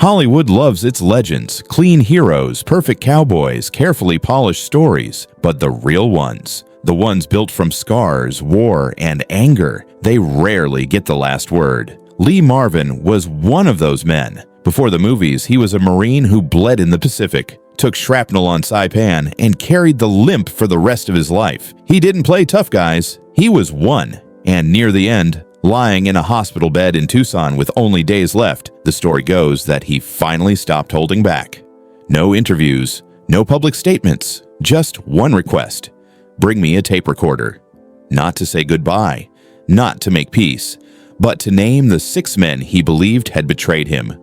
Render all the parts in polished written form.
Hollywood loves its legends, clean heroes, perfect cowboys, carefully polished stories. But the real ones, the ones built from scars, war, and anger, they rarely get the last word. Lee Marvin was one of those men. Before the movies, he was a Marine who bled in the Pacific, took shrapnel on Saipan, and carried the limp for the rest of his life. He didn't play tough guys, he was one. And near the end, lying in a hospital bed in Tucson with only days left, the story goes that he finally stopped holding back. No interviews, no public statements, just one request: bring me a tape recorder. Not to say goodbye, not to make peace, but to name the 6 men he believed had betrayed him,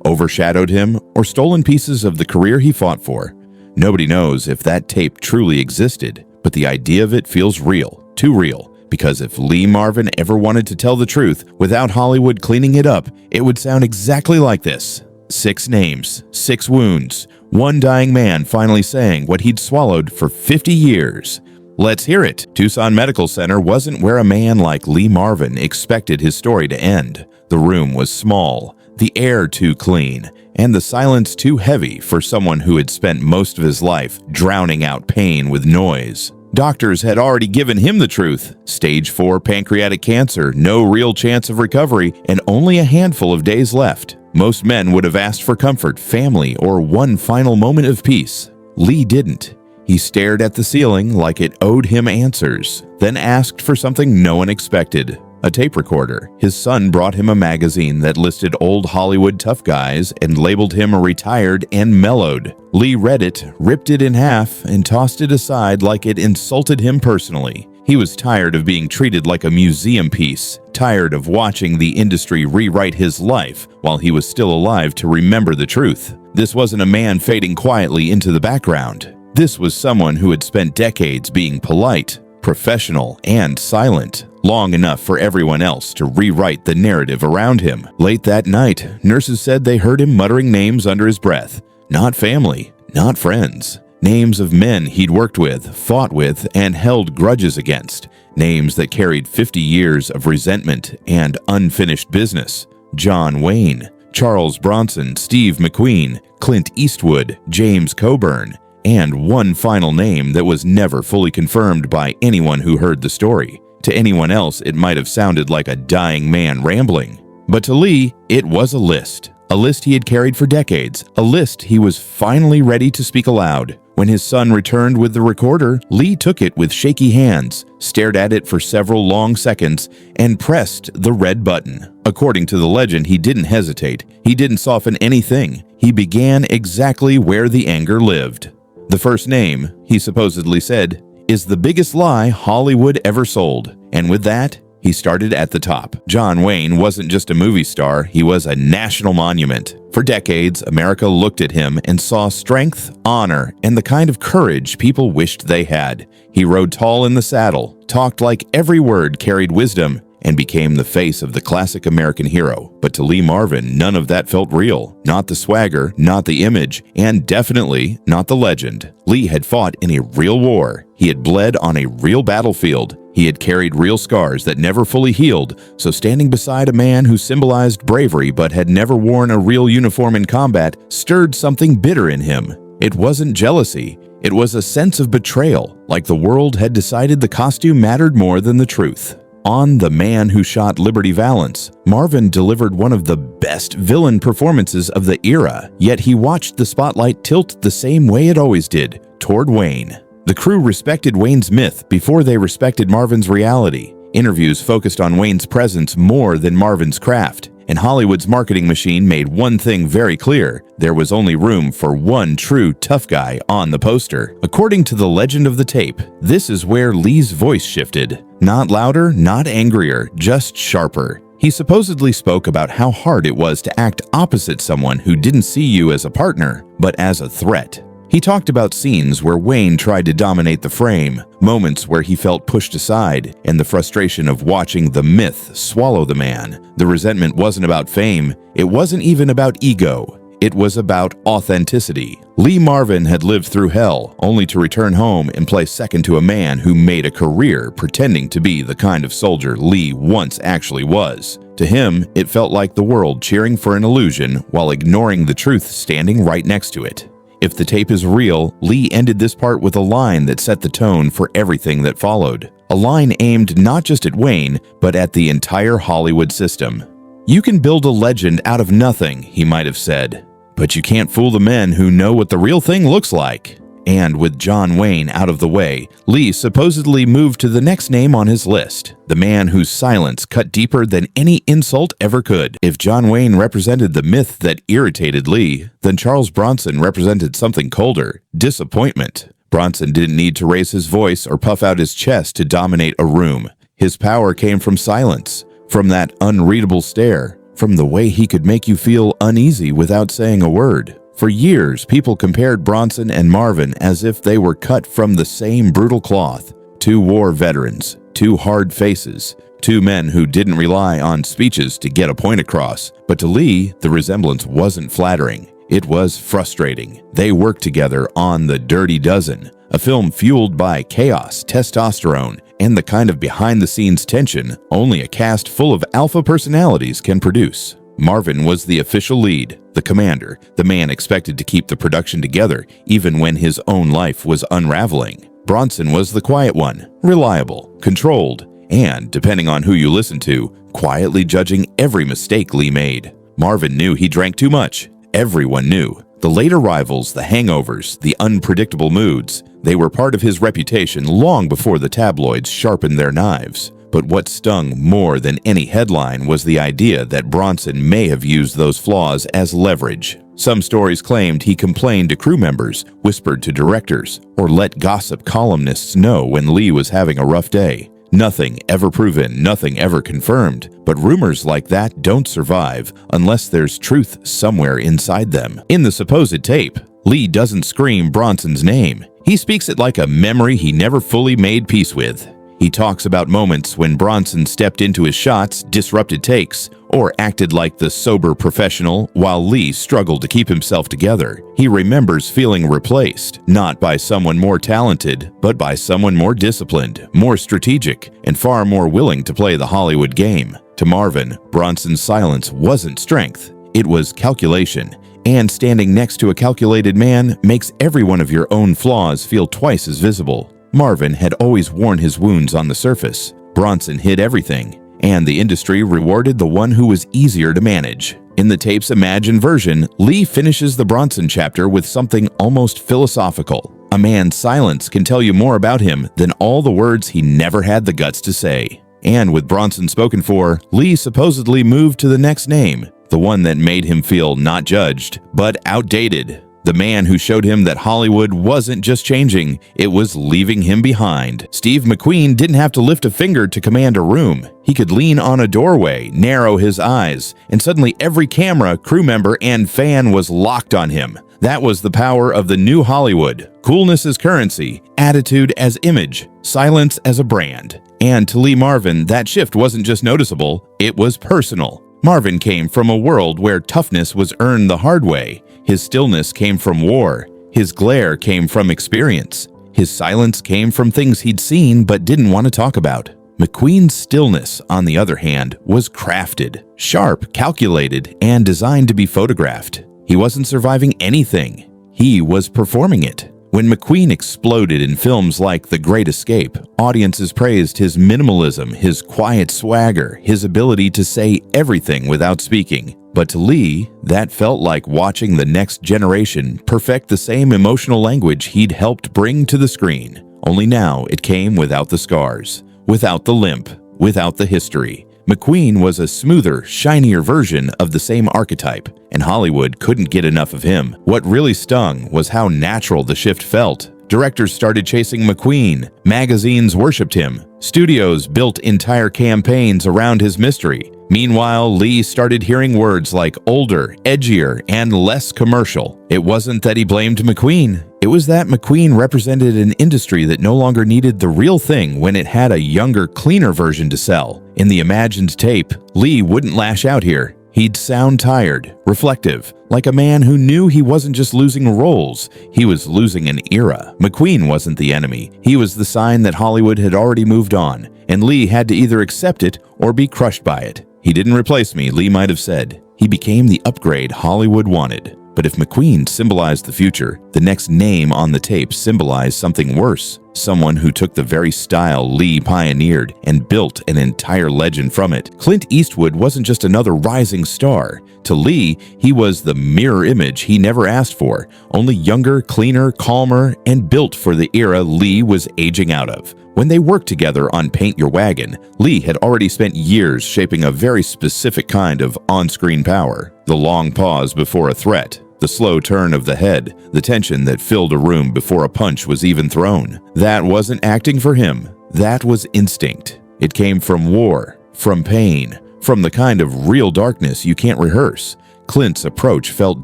overshadowed him, or stolen pieces of the career he fought for. Nobody knows if that tape truly existed, but the idea of it feels real, too real. Because if Lee Marvin ever wanted to tell the truth without Hollywood cleaning it up, it would sound exactly like this. 6 names, 6 wounds, one dying man finally saying what he'd swallowed for 50 years. Let's hear it. Tucson Medical Center wasn't where a man like Lee Marvin expected his story to end. The room was small, the air too clean, and the silence too heavy for someone who had spent most of his life drowning out pain with noise. Doctors had already given him the truth. Stage 4 pancreatic cancer, no real chance of recovery, and only a handful of days left. Most men would have asked for comfort, family, or one final moment of peace. Lee didn't. He stared at the ceiling like it owed him answers, then asked for something no one expected: a tape recorder. His son brought him a magazine that listed old Hollywood tough guys and labeled him a retired and mellowed. Lee read it, ripped it in half, and tossed it aside like it insulted him personally. He was tired of being treated like a museum piece, tired of watching the industry rewrite his life while he was still alive to remember the truth. This wasn't a man fading quietly into the background. This was someone who had spent decades being polite, professional, and silent, long enough for everyone else to rewrite the narrative around him. Late that night, nurses said they heard him muttering names under his breath. Not family, not friends. Names of men he'd worked with, fought with, and held grudges against. Names that carried 50 years of resentment and unfinished business. John Wayne, Charles Bronson, Steve McQueen, Clint Eastwood, James Coburn, and one final name that was never fully confirmed by anyone who heard the story. To anyone else, it might have sounded like a dying man rambling. But to Lee, it was a list. A list he had carried for decades. A list he was finally ready to speak aloud. When his son returned with the recorder, Lee took it with shaky hands, stared at it for several long seconds, and pressed the red button. According to the legend, he didn't hesitate. He didn't soften anything. He began exactly where the anger lived. The first name, he supposedly said, is the biggest lie Hollywood ever sold. And with that, he started at the top. John Wayne wasn't just a movie star, he was a national monument. For decades, America looked at him and saw strength, honor, and the kind of courage people wished they had. He rode tall in the saddle, talked like every word carried wisdom, and became the face of the classic American hero. But to Lee Marvin, none of that felt real. Not the swagger, not the image, and definitely not the legend. Lee had fought in a real war. He had bled on a real battlefield. He had carried real scars that never fully healed, so standing beside a man who symbolized bravery but had never worn a real uniform in combat stirred something bitter in him. It wasn't jealousy. It was a sense of betrayal, like the world had decided the costume mattered more than the truth. On The Man Who Shot Liberty Valance, Marvin delivered one of the best villain performances of the era, yet he watched the spotlight tilt the same way it always did, toward Wayne. The crew respected Wayne's myth before they respected Marvin's reality. Interviews focused on Wayne's presence more than Marvin's craft, and Hollywood's marketing machine made one thing very clear: there was only room for one true tough guy on the poster. According to the legend of the tape, this is where Lee's voice shifted. Not louder, not angrier, just sharper. He supposedly spoke about how hard it was to act opposite someone who didn't see you as a partner, but as a threat. He talked about scenes where Wayne tried to dominate the frame, moments where he felt pushed aside, and the frustration of watching the myth swallow the man. The resentment wasn't about fame. It wasn't even about ego. It was about authenticity. Lee Marvin had lived through hell, only to return home and play second to a man who made a career pretending to be the kind of soldier Lee once actually was. To him, it felt like the world cheering for an illusion while ignoring the truth standing right next to it. If the tape is real, Lee ended this part with a line that set the tone for everything that followed. A line aimed not just at Wayne, but at the entire Hollywood system. "You can build a legend out of nothing," he might have said, "but you can't fool the men who know what the real thing looks like." And with John Wayne out of the way, Lee supposedly moved to the next name on his list, the man whose silence cut deeper than any insult ever could. If John Wayne represented the myth that irritated Lee, then Charles Bronson represented something colder: disappointment. Bronson didn't need to raise his voice or puff out his chest to dominate a room. His power came from silence, from that unreadable stare, from the way he could make you feel uneasy without saying a word. For years, people compared Bronson and Marvin as if they were cut from the same brutal cloth. Two war veterans, two hard faces, two men who didn't rely on speeches to get a point across. But to Lee, the resemblance wasn't flattering. It was frustrating. They worked together on The Dirty Dozen, a film fueled by chaos, testosterone, and the kind of behind-the-scenes tension only a cast full of alpha personalities can produce. Marvin was the official lead, the commander, the man expected to keep the production together even when his own life was unraveling. Bronson was the quiet one, reliable, controlled, and, depending on who you listen to, quietly judging every mistake Lee made. Marvin knew he drank too much. Everyone knew. The late arrivals, the hangovers, the unpredictable moods, they were part of his reputation long before the tabloids sharpened their knives. But what stung more than any headline was the idea that Bronson may have used those flaws as leverage. Some stories claimed he complained to crew members, whispered to directors, or let gossip columnists know when Lee was having a rough day. Nothing ever proven, nothing ever confirmed, but rumors like that don't survive unless there's truth somewhere inside them. In the supposed tape, Lee doesn't scream Bronson's name. He speaks it like a memory he never fully made peace with. He talks about moments when Bronson stepped into his shots, disrupted takes, or acted like the sober professional while Lee struggled to keep himself together. He remembers feeling replaced, not by someone more talented, but by someone more disciplined, more strategic, and far more willing to play the Hollywood game. To Marvin, Bronson's silence wasn't strength, it was calculation. And standing next to a calculated man makes every one of your own flaws feel twice as visible. Marvin had always worn his wounds on the surface. Bronson hid everything, and the industry rewarded the one who was easier to manage. In the tape's imagined version, Lee finishes the Bronson chapter with something almost philosophical. A man's silence can tell you more about him than all the words he never had the guts to say. And with Bronson spoken for, Lee supposedly moved to the next name, the one that made him feel not judged, but outdated. The man who showed him that Hollywood wasn't just changing, it was leaving him behind. Steve McQueen didn't have to lift a finger to command a room. He could lean on a doorway, narrow his eyes, and suddenly every camera, crew member, and fan was locked on him. That was the power of the new Hollywood. Coolness as currency, attitude as image, silence as a brand. And to Lee Marvin, that shift wasn't just noticeable, it was personal. Marvin came from a world where toughness was earned the hard way. His stillness came from war. His glare came from experience. His silence came from things he'd seen but didn't want to talk about. McQueen's stillness, on the other hand, was crafted, sharp, calculated, and designed to be photographed. He wasn't surviving anything. He was performing it. When McQueen exploded in films like The Great Escape, audiences praised his minimalism, his quiet swagger, his ability to say everything without speaking. But to Lee, that felt like watching the next generation perfect the same emotional language he'd helped bring to the screen. Only now it came without the scars, without the limp, without the history. McQueen was a smoother, shinier version of the same archetype, and Hollywood couldn't get enough of him. What really stung was how natural the shift felt. Directors started chasing McQueen, magazines worshipped him, studios built entire campaigns around his mystery. Meanwhile, Lee started hearing words like older, edgier, and less commercial. It wasn't that he blamed McQueen. It was that McQueen represented an industry that no longer needed the real thing when it had a younger, cleaner version to sell. In the imagined tape, Lee wouldn't lash out here. He'd sound tired, reflective, like a man who knew he wasn't just losing roles, he was losing an era. McQueen wasn't the enemy. He was the sign that Hollywood had already moved on, and Lee had to either accept it or be crushed by it. He didn't replace me, Lee might have said. He became the upgrade Hollywood wanted. But if McQueen symbolized the future, the next name on the tape symbolized something worse. Someone who took the very style Lee pioneered and built an entire legend from it. Clint Eastwood wasn't just another rising star. To Lee, he was the mirror image he never asked for, only younger, cleaner, calmer, and built for the era Lee was aging out of. When they worked together on Paint Your Wagon, Lee had already spent years shaping a very specific kind of on-screen power. The long pause before a threat, the slow turn of the head, the tension that filled a room before a punch was even thrown. That wasn't acting for him. That was instinct. It came from war, from pain, from the kind of real darkness you can't rehearse. Clint's approach felt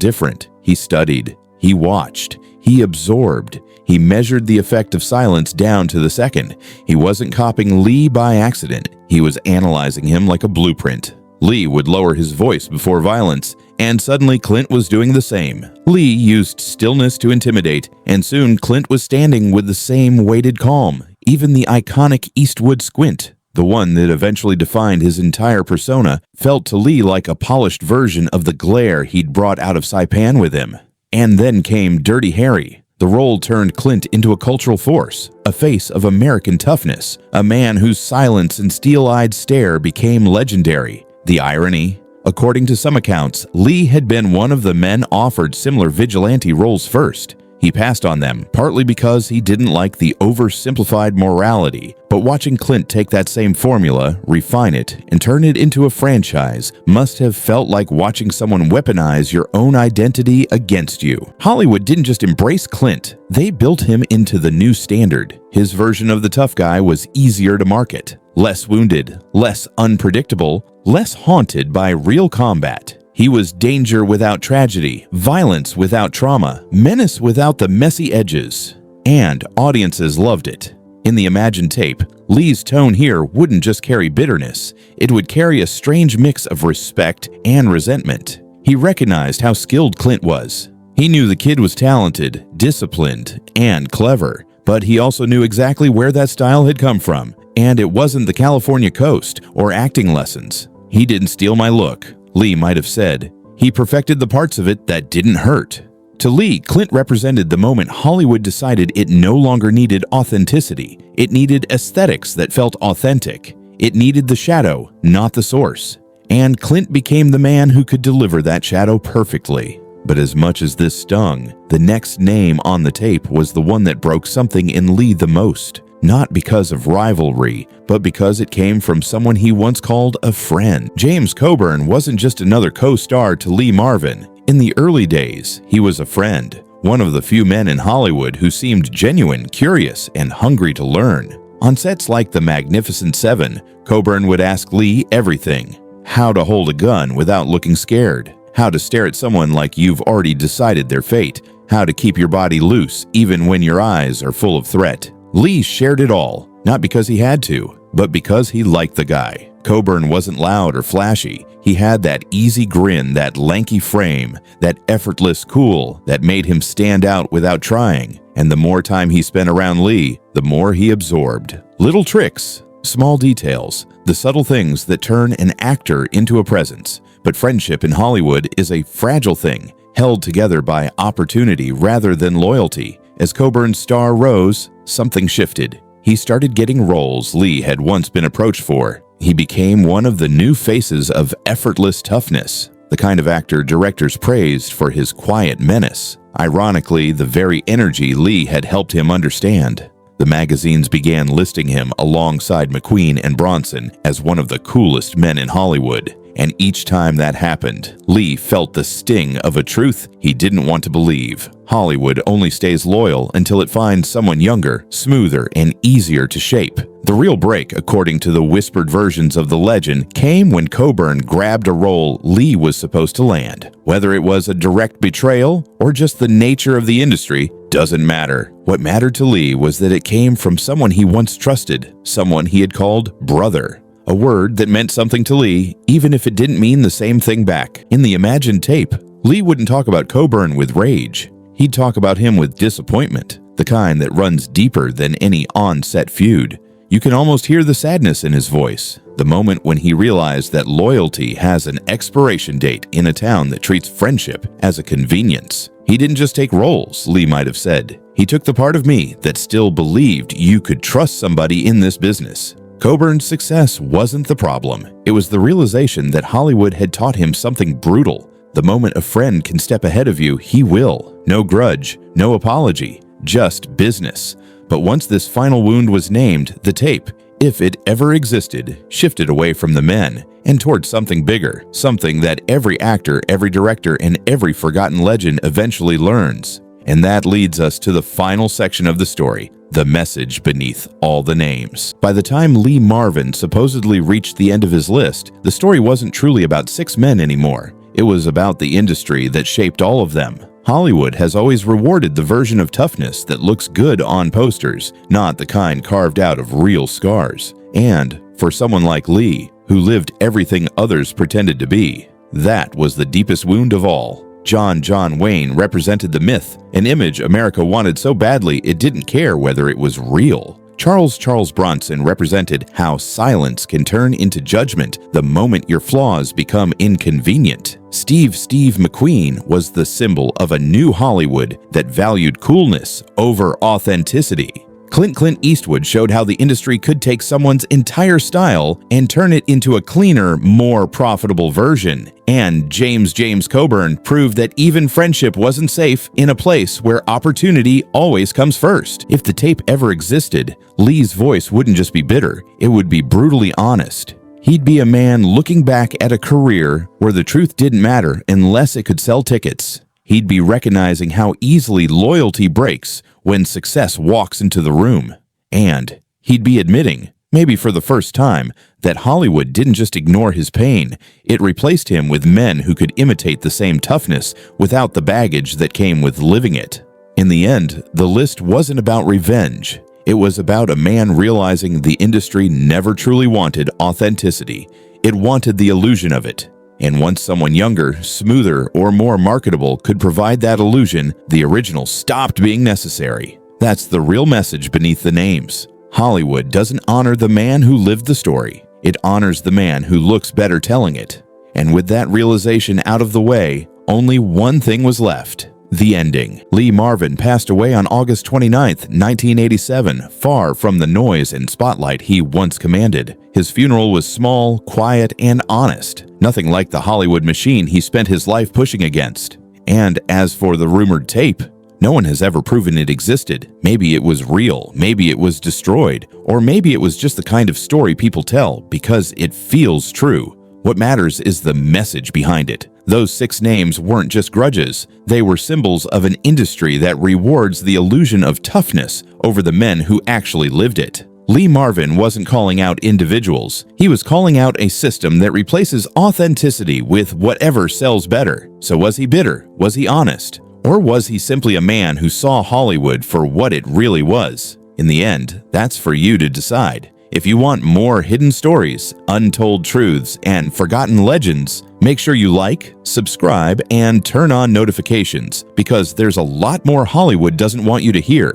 different. He studied. He watched. He absorbed. He measured the effect of silence down to the second. He wasn't copying Lee by accident. He was analyzing him like a blueprint. Lee would lower his voice before violence, and suddenly Clint was doing the same. Lee used stillness to intimidate, and soon Clint was standing with the same weighted calm, even the iconic Eastwood squint, the one that eventually defined his entire persona, felt to Lee like a polished version of the glare he'd brought out of Saipan with him. And then came Dirty Harry. The role turned Clint into a cultural force, a face of American toughness, a man whose silence and steel-eyed stare became legendary. The irony? According to some accounts, Lee had been one of the men offered similar vigilante roles first. He passed on them, partly because he didn't like the oversimplified morality, but watching Clint take that same formula, refine it, and turn it into a franchise must have felt like watching someone weaponize your own identity against you. Hollywood didn't just embrace Clint, they built him into the new standard. His version of the tough guy was easier to market, less wounded, less unpredictable, less haunted by real combat. He was danger without tragedy, violence without trauma, menace without the messy edges. And audiences loved it. In the imagined tape, Lee's tone here wouldn't just carry bitterness, it would carry a strange mix of respect and resentment. He recognized how skilled Clint was. He knew the kid was talented, disciplined, and clever, but he also knew exactly where that style had come from, and it wasn't the California coast or acting lessons. He didn't steal my look, Lee might have said. He perfected the parts of it that didn't hurt. To Lee, Clint represented the moment Hollywood decided it no longer needed authenticity. It needed aesthetics that felt authentic. It needed the shadow, not the source. And Clint became the man who could deliver that shadow perfectly. But as much as this stung, the next name on the tape was the one that broke something in Lee the most. Not because of rivalry, but because it came from someone he once called a friend. James Coburn wasn't just another co-star to Lee Marvin. In the early days, he was a friend, one of the few men in Hollywood who seemed genuine, curious, and hungry to learn. On sets like The Magnificent Seven, Coburn would ask Lee everything. How to hold a gun without looking scared. How to stare at someone like you've already decided their fate. How to keep your body loose even when your eyes are full of threat. Lee shared it all, not because he had to, but because he liked the guy. Coburn wasn't loud or flashy. He had that easy grin, that lanky frame, that effortless cool that made him stand out without trying. And the more time he spent around Lee, the more he absorbed. Little tricks, small details, the subtle things that turn an actor into a presence. But friendship in Hollywood is a fragile thing, held together by opportunity rather than loyalty. As Coburn's star rose, something shifted. He started getting roles Lee had once been approached for. He became one of the new faces of effortless toughness, the kind of actor directors praised for his quiet menace. Ironically, the very energy Lee had helped him understand. The magazines began listing him alongside McQueen and Bronson as one of the coolest men in Hollywood. And each time that happened, Lee felt the sting of a truth he didn't want to believe. Hollywood only stays loyal until it finds someone younger, smoother, and easier to shape. The real break, according to the whispered versions of the legend, came when Coburn grabbed a role Lee was supposed to land. Whether it was a direct betrayal or just the nature of the industry, doesn't matter. What mattered to Lee was that it came from someone he once trusted, someone he had called brother. A word that meant something to Lee, even if it didn't mean the same thing back. In the imagined tape, Lee wouldn't talk about Coburn with rage. He'd talk about him with disappointment, the kind that runs deeper than any on-set feud. You can almost hear the sadness in his voice, the moment when he realized that loyalty has an expiration date in a town that treats friendship as a convenience. He didn't just take roles, Lee might have said. He took the part of me that still believed you could trust somebody in this business. Coburn's success wasn't the problem. It was the realization that Hollywood had taught him something brutal. The moment a friend can step ahead of you, he will. No grudge, no apology, just business. But once this final wound was named, the tape, if it ever existed, shifted away from the men and towards something bigger, something that every actor, every director, and every forgotten legend eventually learns. And that leads us to the final section of the story, the message beneath all the names. By the time Lee Marvin supposedly reached the end of his list, the story wasn't truly about 6 men anymore. It was about the industry that shaped all of them. Hollywood has always rewarded the version of toughness that looks good on posters, not the kind carved out of real scars. And for someone like Lee, who lived everything others pretended to be, that was the deepest wound of all. John Wayne represented the myth, an image America wanted so badly it didn't care whether it was real. Charles Bronson represented how silence can turn into judgment the moment your flaws become inconvenient. Steve McQueen was the symbol of a new Hollywood that valued coolness over authenticity. Clint Eastwood showed how the industry could take someone's entire style and turn it into a cleaner, more profitable version. And James Coburn proved that even friendship wasn't safe in a place where opportunity always comes first. If the tape ever existed, Lee's voice wouldn't just be bitter, it would be brutally honest. He'd be a man looking back at a career where the truth didn't matter unless it could sell tickets. He'd be recognizing how easily loyalty breaks when success walks into the room. And he'd be admitting, maybe for the first time, that Hollywood didn't just ignore his pain, it replaced him with men who could imitate the same toughness without the baggage that came with living it. In the end, the list wasn't about revenge. It was about a man realizing the industry never truly wanted authenticity. It wanted the illusion of it. And once someone younger, smoother, or more marketable could provide that illusion, the original stopped being necessary. That's the real message beneath the names. Hollywood doesn't honor the man who lived the story. It honors the man who looks better telling it. And with that realization out of the way, only one thing was left: the ending. Lee Marvin passed away on August 29, 1987, far from the noise and spotlight he once commanded. His funeral was small, quiet, and honest, nothing like the Hollywood machine he spent his life pushing against. And as for the rumored tape, no one has ever proven it existed. Maybe it was real, maybe it was destroyed, or maybe it was just the kind of story people tell because it feels true. What matters is the message behind it. Those 6 names weren't just grudges. They were symbols of an industry that rewards the illusion of toughness over the men who actually lived it. Lee Marvin wasn't calling out individuals. He was calling out a system that replaces authenticity with whatever sells better. So was he bitter? Was he honest? Or was he simply a man who saw Hollywood for what it really was? In the end, that's for you to decide. If you want more hidden stories, untold truths, and forgotten legends, make sure you like, subscribe, and turn on notifications, because there's a lot more Hollywood doesn't want you to hear.